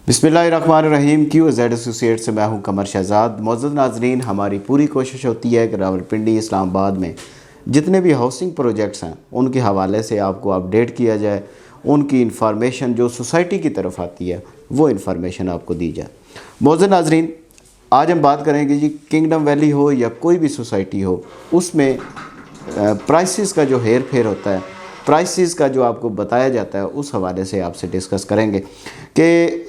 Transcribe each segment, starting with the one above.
बिस्मिल्लाहिर्रहमानिर्रहीम। QZ associate से मैं हूं कमर शहजाद। मौजूद नाजरीन, हमारी पूरी कोशिश होती है कि रावलपिंडी इस्लामाबाद में जितने भी हाउसिंग प्रोजेक्ट्स हैं उनके हवाले से आपको अपडेट किया जाए, उनकी इंफॉर्मेशन जो सोसाइटी की तरफ आती है वो इंफॉर्मेशन आपको दी जाए। मौजूद नाजरीन, आज हम बात करेंगे जी किंगडम वैली हो या कोई भी सोसाइटी हो, उसमें प्राइसेस का जो हेर फेर होता है, प्राइसेस का जो आपको बताया जाता है, उस हवाले से आपसे डिस्कस करेंगे कि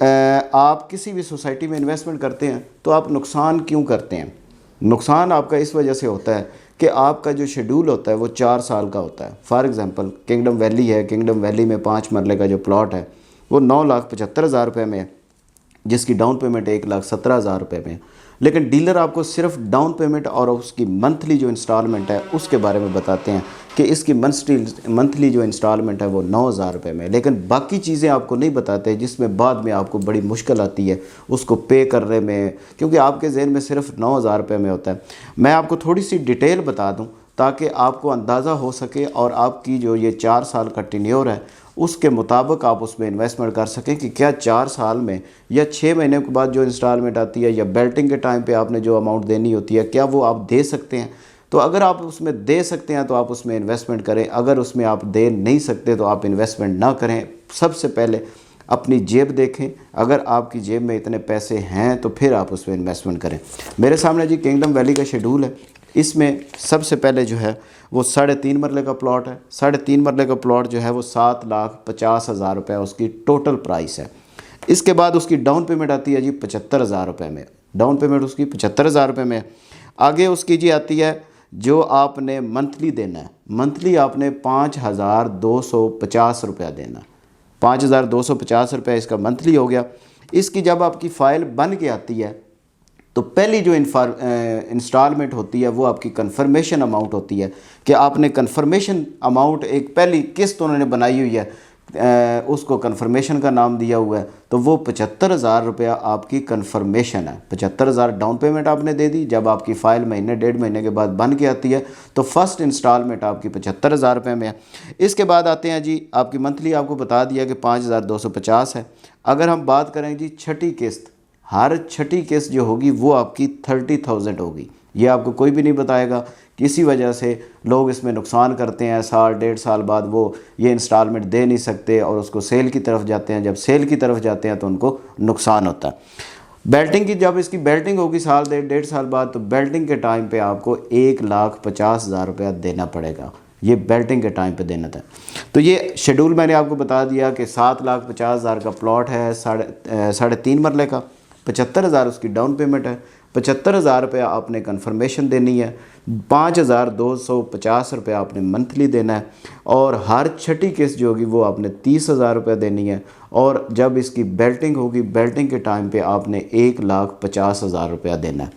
आप किसी भी सोसाइटी में इन्वेस्टमेंट करते हैं तो आप नुकसान क्यों करते हैं। नुकसान आपका इस वजह से होता है कि आपका जो शेड्यूल होता है वो 4 साल का होता है। फॉर एग्ज़ाम्पल किंगडम वैली है, किंगडम वैली में 5 मरले का जो प्लॉट है वो 9,75,000 रुपये में है, जिसकी डाउन पेमेंट 1,17,000 रुपये में है। लेकिन डीलर आपको सिर्फ डाउन पेमेंट और उसकी मंथली जो इंस्टॉलमेंट है उसके बारे में बताते हैं कि इसकी मंथली जो इंस्टॉलमेंट है वो 9,000 रुपये में, लेकिन बाकी चीज़ें आपको नहीं बताते, जिसमें बाद में आपको बड़ी मुश्किल आती है उसको पे करने में, क्योंकि आपके जहन में सिर्फ 9,000 रुपये में होता है। मैं आपको थोड़ी सी डिटेल बता दूँ ताकि आपको अंदाज़ा हो सके और आपकी जो ये 4 साल का टेन्योर है उसके मुताबिक आप उसमें इन्वेस्टमेंट कर सकें कि क्या 4 साल में या 6 महीने के बाद जो इंस्टॉलमेंट आती है या बेल्टिंग के टाइम पे आपने जो अमाउंट देनी होती है क्या वो आप दे सकते हैं। तो अगर आप उसमें दे सकते हैं तो आप उसमें इन्वेस्टमेंट करें, अगर उसमें आप दे नहीं सकते तो आप इन्वेस्टमेंट ना करें। सबसे पहले अपनी जेब देखें, अगर आपकी जेब में इतने पैसे हैं तो फिर आप उसमें इन्वेस्टमेंट करें। मेरे सामने जी किंगडम वैली का शेड्यूल है। इसमें सबसे पहले जो है वो 3.5 मरले का प्लॉट है। 3.5 मरले का प्लॉट जो है वो 7,50,000 रुपये उसकी टोटल प्राइस है। इसके बाद उसकी डाउन पेमेंट आती है जी 75,000 रुपये में, डाउन पेमेंट उसकी 75,000 रुपये में। आगे उसकी जी आती है जो आपने मंथली देना है, मंथली आपने 5,250 रुपया देना, 5,250 रुपये इसका मंथली हो गया। इसकी जब आपकी फ़ाइल बन के आती है तो पहली जो इंस्टॉलमेंट होती है वो आपकी कन्फर्मेशन अमाउंट होती है कि आपने कन्फर्मेशन अमाउंट, एक पहली किस्त उन्होंने बनाई हुई है, उसको कन्फर्मेशन का नाम दिया हुआ है, तो वो 75,000 रुपया आपकी कन्फर्मेशन है। 75,000 डाउन पेमेंट आपने दे दी। जब आपकी फ़ाइल महीने 1.5 महीने के बाद बन के आती है तो फर्स्ट इंस्टॉलमेंट आपकी 75,000 रुपये में है। इसके बाद आते हैं जी आपकी मंथली, आपको बता दिया कि 5,250 है। अगर हम बात करें जी छठी किस्त, हर छठी किस्त जो होगी वो आपकी 30,000 होगी। ये आपको कोई भी नहीं बताएगा। किसी वजह से लोग इसमें नुकसान करते हैं, साल 1.5 साल बाद वो ये इंस्टॉलमेंट दे नहीं सकते और उसको सेल की तरफ जाते हैं। जब सेल की तरफ जाते हैं तो उनको नुकसान होता है। बेल्टिंग की, जब इसकी बेल्टिंग होगी साल 1.5 साल बाद, तो बेल्टिंग के टाइम पे आपको 1,50,000 रुपया देना पड़ेगा। ये बेल्टिंग के टाइम पे देना था। तो ये शेड्यूल मैंने आपको बता दिया कि 7,50,000 का प्लॉट है, 3.5 मरले का, 75,000 उसकी डाउन पेमेंट है, 75,000 रुपये आपने कन्फर्मेशन देनी है, 5,250 रुपये आपने मंथली देना है, और हर छठी किस्त जो होगी वो आपने 30,000 रुपये देनी है। और जब इसकी बेल्टिंग होगी, बेल्टिंग के टाइम पे आपने 1,50,000 रुपया देना है।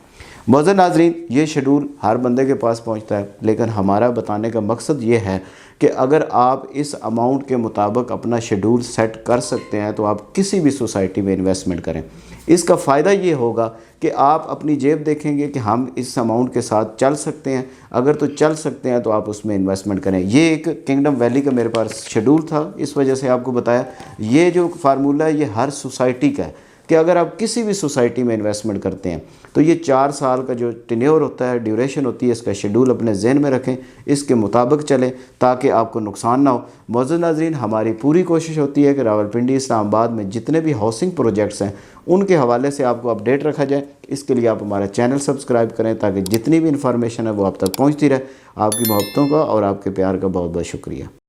मौजूद नाजरीन, ये शेड्यूल हर बंदे के पास पहुंचता है, लेकिन हमारा बताने का मकसद ये है कि अगर आप इस अमाउंट के मुताबिक अपना शेड्यूल सेट कर सकते हैं तो आप किसी भी सोसाइटी में इन्वेस्टमेंट करें। इसका फ़ायदा ये होगा कि आप अपनी जेब देखेंगे कि हम इस अमाउंट के साथ चल सकते हैं। अगर तो चल सकते हैं तो आप उसमें इन्वेस्टमेंट करें। ये एक किंगडम वैली का मेरे पास शेड्यूल था, इस वजह से आपको बताया। ये जो फार्मूला है ये हर सोसाइटी का है कि अगर आप किसी भी सोसाइटी में इन्वेस्टमेंट करते हैं तो ये 4 साल का जो टेन्योर होता है, ड्यूरेशन होती है, इसका शेड्यूल अपने जहन में रखें, इसके मुताबिक चलें ताकि आपको नुकसान ना हो। मौजूद नाज़रीन, हमारी पूरी कोशिश होती है कि रावलपिंडी इस्लामाबाद में जितने भी हाउसिंग प्रोजेक्ट्स हैं उनके हवाले से आपको अपडेट रखा जाए। इसके लिए आप हमारा चैनल सब्सक्राइब करें ताकि जितनी भी इंफॉर्मेशन है वो आप तक पहुँचती रहे। आपकी मोहब्बतों का और आपके प्यार का बहुत बहुत शुक्रिया।